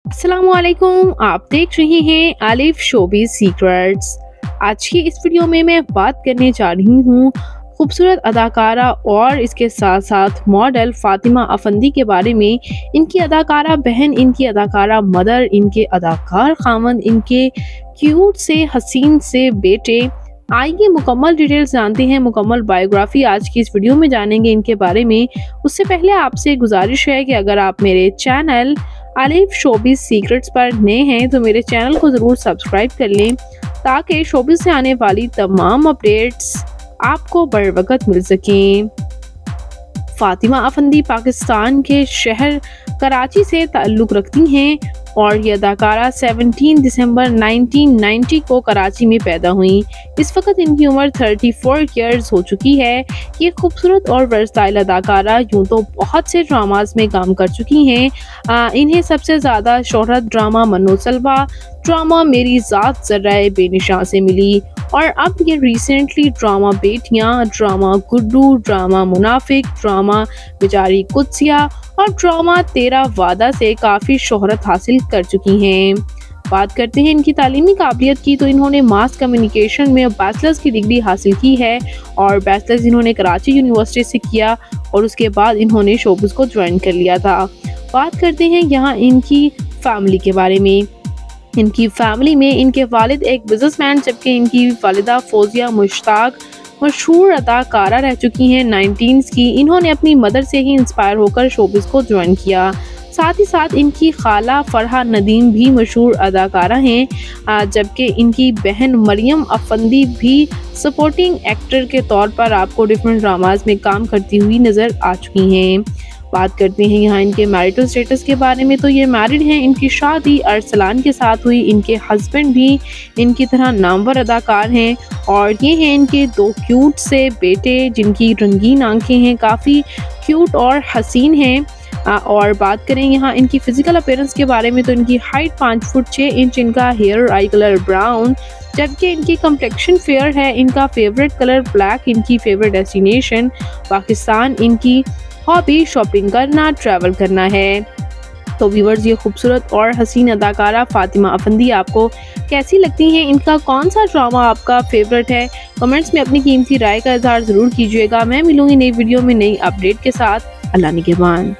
अस्सलामुअलैकुम, आप देख रहे हैं आलिफ शोबिज़ सीक्रेट्स। आज की इस वीडियो में मैं बात करने जा रही हूँ खूबसूरत अदाकारा और इसके साथ साथ मॉडल फातिमा अफंदी के बारे में। इनकी अदाकारा बहन, इनकी अदाकारा मदर, इनके अदाकार खामन, इनके क्यूट से हसीन से बेटे। आइए मुकम्मल डिटेल्स जानते हैं, मुकम्मल बायोग्राफी आज की इस वीडियो में जानेंगे इनके बारे में। उससे पहले आपसे गुजारिश है कि अगर आप मेरे चैनल आलिफ शोबिज़ सीक्रेट्स पर नए हैं तो मेरे चैनल को ज़रूर सब्सक्राइब कर लें ताकि शोबिज़ से आने वाली तमाम अपडेट्स आपको बर वक्त मिल सकें। फातिमा अफंदी पाकिस्तान के शहर कराची से ताल्लुक़ रखती हैं और ये अदाकारा 17 दिसंबर 1990 को कराची में पैदा हुई। इस वक्त इनकी उम्र 34 ईयर्स हो चुकी है। ये खूबसूरत और वर्सटाइल अदाकारा यूँ तो बहुत से ड्रामाज में काम कर चुकी हैं। इन्हें सबसे ज़्यादा शोहरत ड्रामा मन्नो सलवा, ड्रामा मेरी ज़ात ज़र्राए बेनिशां से मिली और अब ये रिसेंटली ड्रामा बेटियां, ड्रामा गुड्डू, ड्रामा मुनाफिक, ड्रामा बेचारी कुत्सिया और ड्रामा तेरा वादा से काफ़ी शोहरत हासिल कर चुकी हैं। बात करते हैं इनकी तालीमी काबिलियत की, तो इन्होंने मास कम्युनिकेशन में बैचलर्स की डिग्री हासिल की है और बैचलर्स इन्होंने कराची यूनिवर्सिटी से किया और उसके बाद इन्होंने शोबिज़ को ज्वाइन कर लिया था। बात करते हैं यहाँ इनकी फैमिली के बारे में। इनकी फैमिली में इनके वालिद एक बिजनेसमैन जबकि इनकी वालिदा फौजिया मुश्ताक मशहूर अदाकारा रह चुकी हैं 19s की। इन्होंने अपनी मदर से ही इंस्पायर होकर शोबिज़ को ज्वाइन किया। साथ ही साथ इनकी खाला फरहा नदीम भी मशहूर अदाकारा हैं जबकि इनकी बहन मरियम अफंदी भी सपोर्टिंग एक्टर के तौर पर आपको डिफरेंट ड्रामाज में काम करती हुई नज़र आ चुकी हैं। बात करते हैं यहाँ इनके मैरिटल स्टेटस के बारे में, तो ये मैरिड हैं। इनकी शादी अरसलान के साथ हुई। इनके हस्बैंड भी इनकी तरह नामवर अदाकार हैं और ये हैं इनके 2 क्यूट से बेटे जिनकी रंगीन आंखें हैं, काफ़ी क्यूट और हसीन हैं। और बात करें यहाँ इनकी फ़िज़िकल अपीयरेंस के बारे में, तो इनकी हाइट 5 फुट 6 इंच, इनका हेयर आई कलर ब्राउन जबकि इनकी कम्प्लेक्शन फेयर है। इनका फेवरेट कलर ब्लैक, इनकी फेवरेट डेस्टिनेशन पाकिस्तान, इनकी हॉबी शॉपिंग करना, ट्रैवल करना है। तो व्यूअर्स, ये खूबसूरत और हसीन अदाकारा फातिमा अफंदी आपको कैसी लगती हैं? इनका कौन सा ड्रामा आपका फेवरेट है? कमेंट्स में अपनी कीमती राय का इज़हार ज़रूर कीजिएगा। मैं मिलूंगी नई वीडियो में नई अपडेट के साथ। अल्लाह निगहबान।